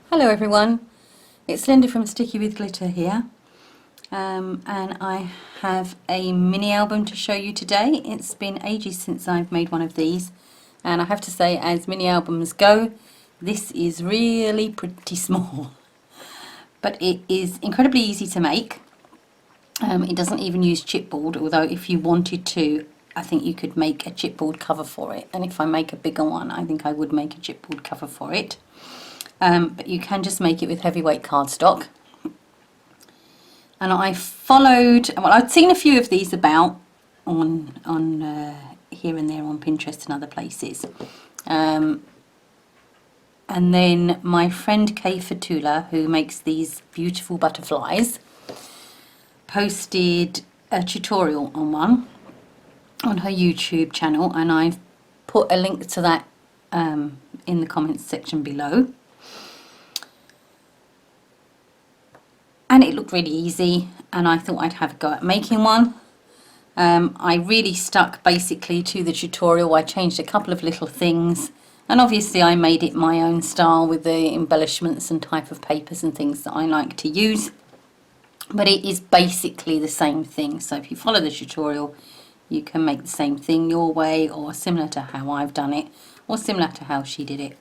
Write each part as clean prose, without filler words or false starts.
Hello everyone, it's Linda from Sticky with Glitter here, and I have a mini album to show you today. It's been ages since I've made one of these, and I have to say, as mini albums go, this is really pretty small, but it is incredibly easy to make. It doesn't even use chipboard, although if you wanted to, I think you could make a chipboard cover for it, and if I make a bigger one, I think I would make a chipboard cover for it. But you can just make it with heavyweight cardstock. And I followed, well, I'd seen a few of these about on here and there on Pinterest and other places. And then my friend Kay Fatula, who makes these beautiful butterflies, posted a tutorial on one on her YouTube channel, and I've put a link to that in the comments section below. And it looked really easy, and I thought I'd have a go at making one. I really stuck basically to the tutorial. I changed a couple of little things, and obviously I made it my own style with the embellishments and type of papers and things that I like to use. But it is basically the same thing, so if you follow the tutorial you can make the same thing your way, or similar to how I've done it, or similar to how she did it.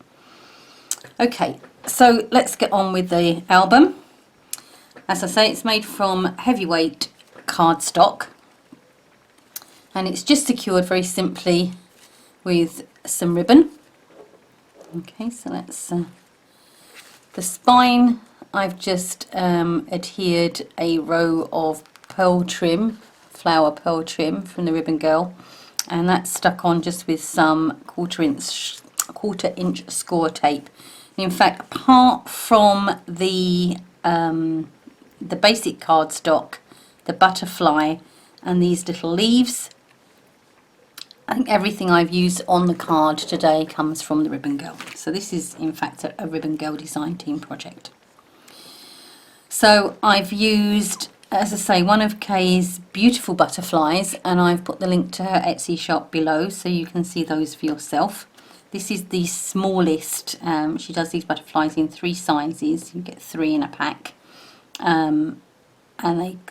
Okay, so let's get on with the album. As I say, it's made from heavyweight cardstock, and it's just secured very simply with some ribbon. Okay, so let's the spine, I've just adhered a row of pearl trim, flower pearl trim from the Ribbon Girl, and that's stuck on just with some quarter inch score tape. In fact, apart from the basic cardstock, the butterfly and these little leaves, I think everything I've used on the card today comes from the Ribbon Girl. So this is in fact a Ribbon Girl design team project. So I've used, as I say, one of Kay's beautiful butterflies, and I've put the link to her Etsy shop below so you can see those for yourself. This is the smallest. She does these butterflies in 3 sizes. You get 3 in a pack. And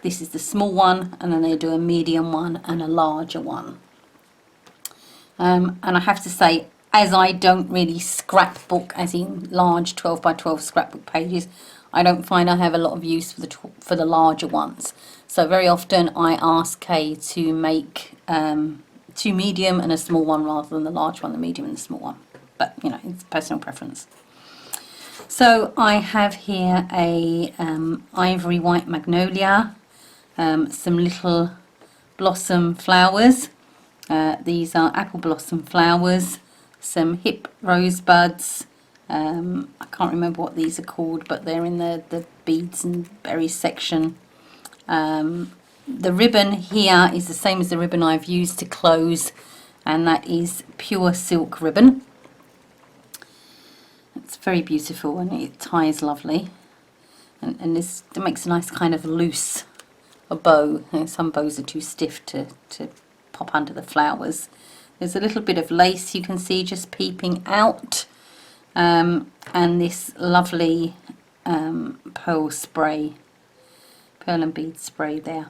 this is the small one, and then they do a medium one and a larger one. And I have to say, as I don't really scrapbook, as in large 12 by 12 scrapbook pages, I don't find I have a lot of use for the larger ones. So very often I ask Kay to make 2 medium and a small one rather than the large one, the medium and the small one. But you know, it's personal preference. So I have here a ivory white magnolia, some little blossom flowers. These are apple blossom flowers, some hip rosebuds. I can't remember what these are called, but they're in the beads and berries section. The ribbon here is the same as the ribbon I've used to close, and that is pure silk ribbon. It's very beautiful and it ties lovely, and this makes a nice kind of loose bow. You know, some bows are too stiff to pop under the flowers. There's a little bit of lace you can see just peeping out, and this lovely pearl and bead spray there,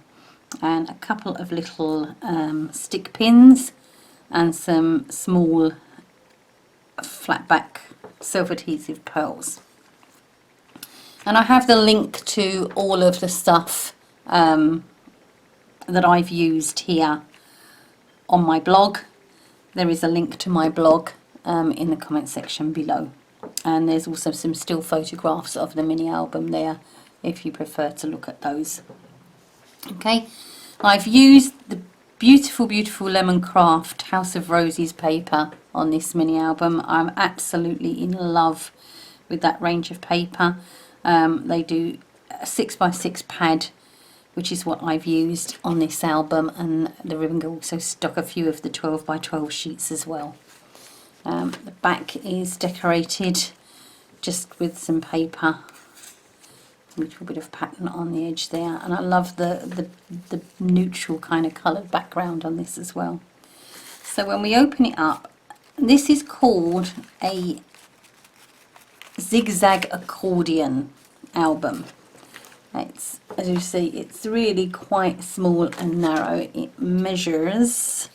and a couple of little stick pins and some small flat back self-adhesive pearls. And I have the link to all of the stuff that I've used here on my blog. There is a link to my blog in the comment section below, and there's also some still photographs of the mini album there if you prefer to look at those. Okay, I've used the beautiful Lemon Craft House of Roses paper on this mini album. I'm absolutely in love with that range of paper. They do a 6x6 pad, which is what I've used on this album, and the Ribbon Girl also stock a few of the 12 by 12 sheets as well. The back is decorated just with some paper, a little bit of pattern on the edge there, and I love the neutral kind of coloured background on this as well. So when we open it up, this is called a Zigzag Accordion album. It's, as you see, it's really quite small and narrow. It measures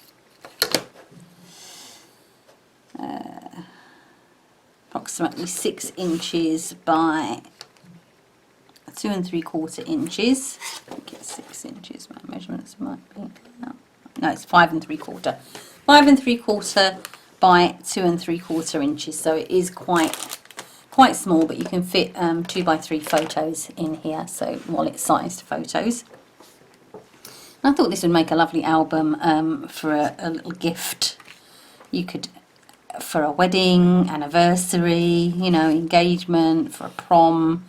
approximately 6 inches by 2 3/4 inches. I think it's 6 inches. My measurements might be no, it's 5 3/4. 5 3/4 by 2 3/4 inches. So it is quite small, but you can fit 2 by 3 photos in here. So wallet-sized photos. And I thought this would make a lovely album for a little gift. You could, for a wedding, anniversary, you know, engagement, for a prom,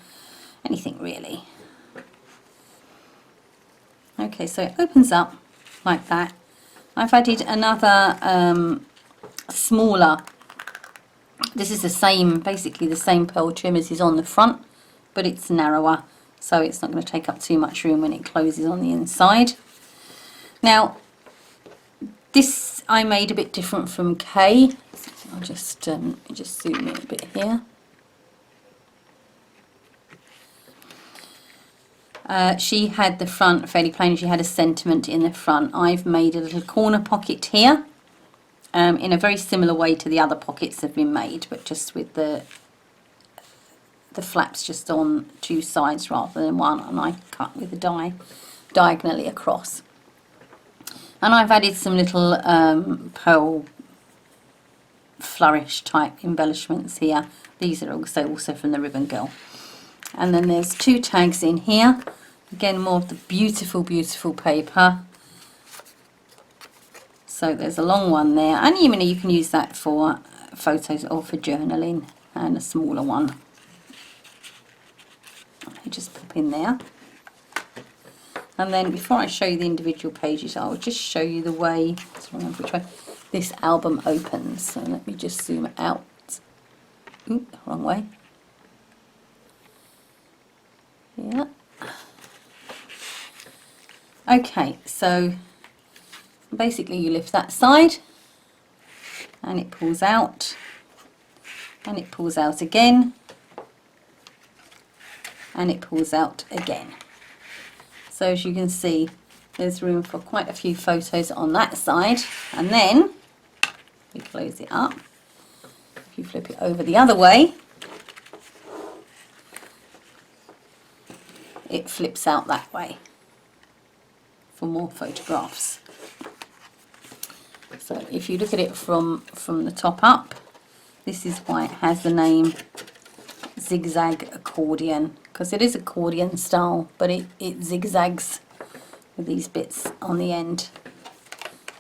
anything really. Okay, so it opens up like that. I've added another smaller, this is the same, basically the same pearl trim as is on the front, but it's narrower, so it's not going to take up too much room when it closes on the inside. Now, this I made a bit different from Kay. I'll just zoom in a bit here. She had the front fairly plain. She had a sentiment in the front. I've made a little corner pocket here, in a very similar way to the other pockets have been made, but just with the flaps just on 2 sides rather than one, and I cut with a die diagonally across. And I've added some little pearl flourish type embellishments here. These are also from the Ribbon Girl. And then there's 2 tags in here. Again, more of the beautiful, beautiful paper. So there's a long one there, and even you can use that for photos or for journaling, and a smaller one. You just pop in there. And then before I show you the individual pages, I'll just show you the way, let's remember which way, this album opens. So let me just zoom out. Ooh, wrong way. Yeah. Okay, so basically you lift that side and it pulls out, and it pulls out again, and it pulls out again. So as you can see, there's room for quite a few photos on that side. And then we close it up. If you flip it over the other way, it flips out that way for more photographs. So if you look at it from the top up, this is why it has the name Zigzag Accordion, because it is accordion style, but it zigzags with these bits on the end.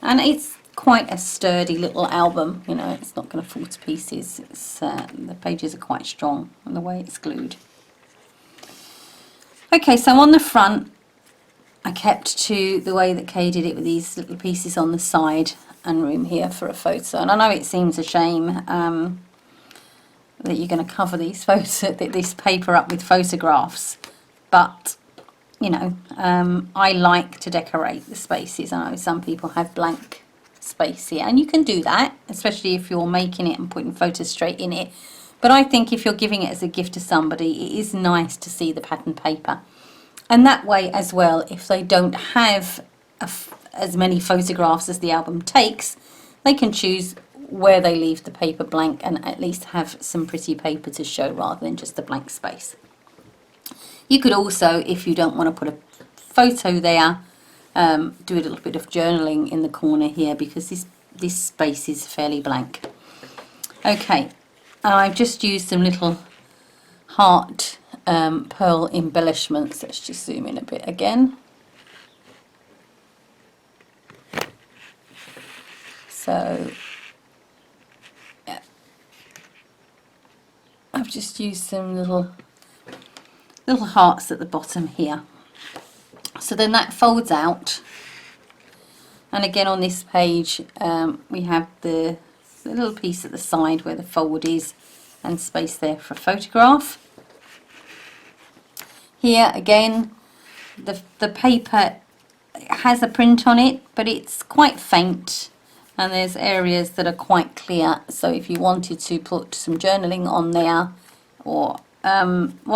And it's quite a sturdy little album, you know, it's not going to fall to pieces. It's the pages are quite strong and the way it's glued. Okay, so on the front I kept to the way that Kay did it, with these little pieces on the side and room here for a photo. And I know it seems a shame that you're going to cover these this paper up with photographs, but you know, I like to decorate the spaces. I know some people have blank space here, and you can do that, especially if you're making it and putting photos straight in it. But I think if you're giving it as a gift to somebody, it is nice to see the pattern paper. And that way as well, if they don't have as many photographs as the album takes, they can choose where they leave the paper blank and at least have some pretty paper to show rather than just a blank space. You could also, if you don't want to put a photo there, do a little bit of journaling in the corner here, because this space is fairly blank. Okay, I've just used some little heart pearl embellishments. Let's just zoom in a bit again. So yeah, I've just used some little hearts at the bottom here. So then that folds out, and again on this page we have the little piece at the side where the fold is, and space there for a photograph. Here again, the paper has a print on it, but it's quite faint, and there's areas that are quite clear. So if you wanted to put some journaling on there, or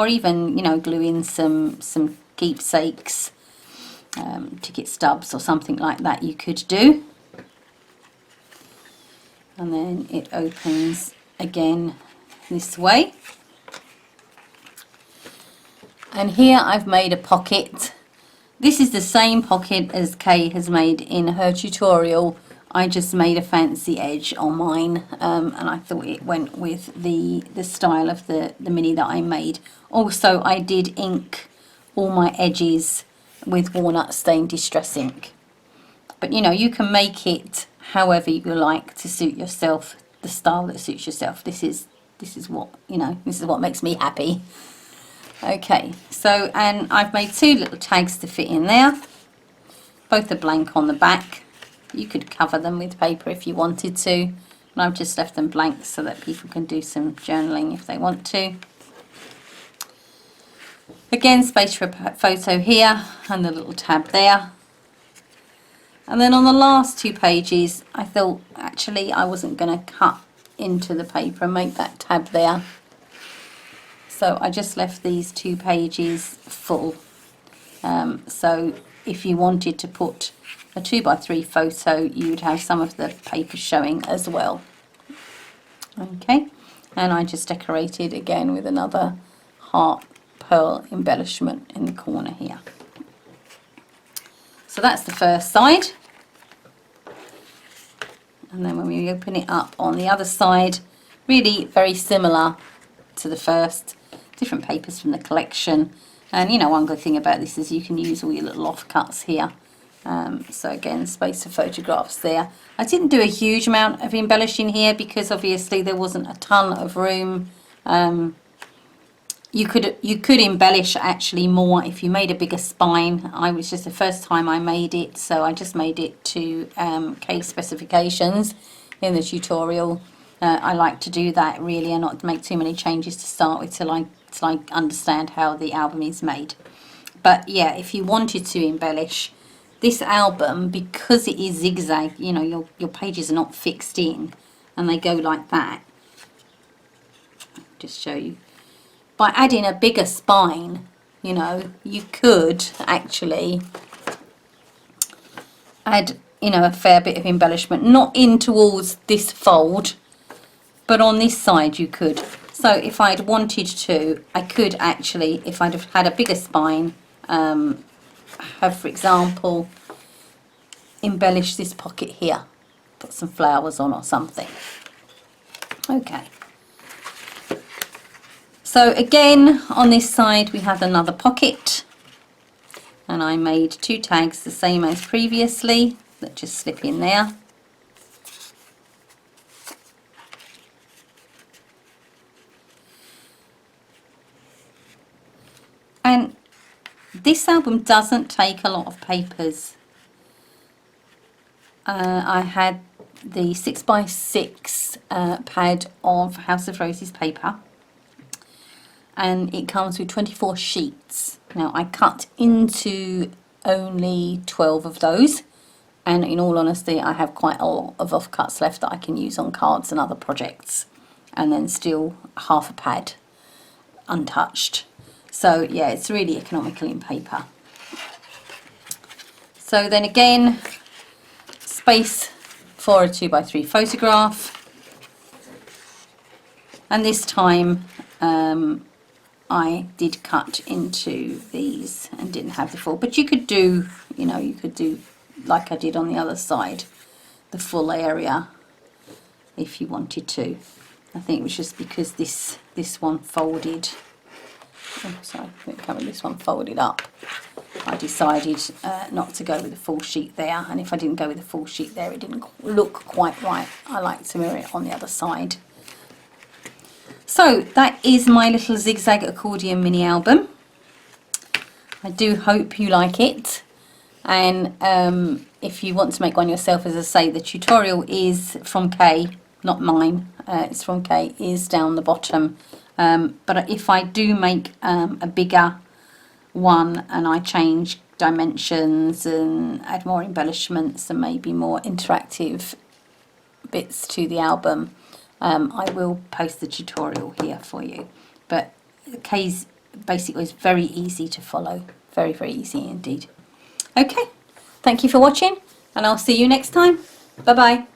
even, you know, glue in some keepsakes, ticket stubs or something like that you could do. And then it opens again this way. And here I've made a pocket. This is the same pocket as Kay has made in her tutorial. I just made a fancy edge on mine, and I thought it went with the style of the mini that I made. Also, I did ink all my edges with walnut stain distress ink. But you know, you can make it however you like to suit yourself, the style that suits yourself. This is what, you know, this is what makes me happy. Okay, so, and I've made 2 little tags to fit in there. Both are blank on the back. You could cover them with paper if you wanted to, and I've just left them blank so that people can do some journaling if they want to. Again, space for a photo here and the little tab there. And then on the last 2 pages, I thought actually I wasn't going to cut into the paper and make that tab there. So I just left these 2 pages full. So if you wanted to put a 2x3 photo, you'd have some of the paper showing as well. Okay, and I just decorated again with another heart pearl embellishment in the corner here. So that's the first side. And then when we open it up on the other side, really very similar to the first, different papers from the collection. And you know, one good thing about this is you can use all your little offcuts here. So again, space for photographs there. I didn't do a huge amount of embellishing here because obviously there wasn't a ton of room. You could embellish actually more if you made a bigger spine. I was just the first time I made it, so I just made it to case specifications in the tutorial. I like to do that really and not make too many changes to start with till I understand how the album is made. But yeah, if you wanted to embellish this album, because it is zigzag, you know, your pages are not fixed in and they go like that. Just show you. By adding a bigger spine, you know, you could actually add, you know, a fair bit of embellishment, not in towards this fold, but on this side you could. So if I'd wanted to, I could actually, if I'd have had a bigger spine, have, for example, embellish this pocket here, put some flowers on or something. Okay. So again, on this side we have another pocket, and I made 2 tags the same as previously that just slip in there. And this album doesn't take a lot of papers. I had the 6x6 pad of House of Roses paper, and it comes with 24 sheets. Now I cut into only 12 of those, and in all honesty I have quite a lot of offcuts left that I can use on cards and other projects, and then still half a pad untouched. So yeah, it's really economical in paper. So then again, space for a 2x3 photograph, and this time I did cut into these and didn't have the full, but you could do, you know, you could do like I did on the other side, the full area if you wanted to. I think it was just because this one folded, oh, sorry, this one folded up, I decided not to go with the full sheet there, and if I didn't go with the full sheet there it didn't look quite right. I like to mirror it on the other side. So that is my little zigzag accordion mini album. I do hope you like it, and if you want to make one yourself, as I say, the tutorial is from Kay, not mine, it's from Kay, is down the bottom. But if I do make a bigger one and I change dimensions and add more embellishments and maybe more interactive bits to the album, I will post the tutorial here for you. but Kay's basically is very easy to follow. Very, very easy indeed. Okay, thank you for watching, and I'll see you next time. Bye bye.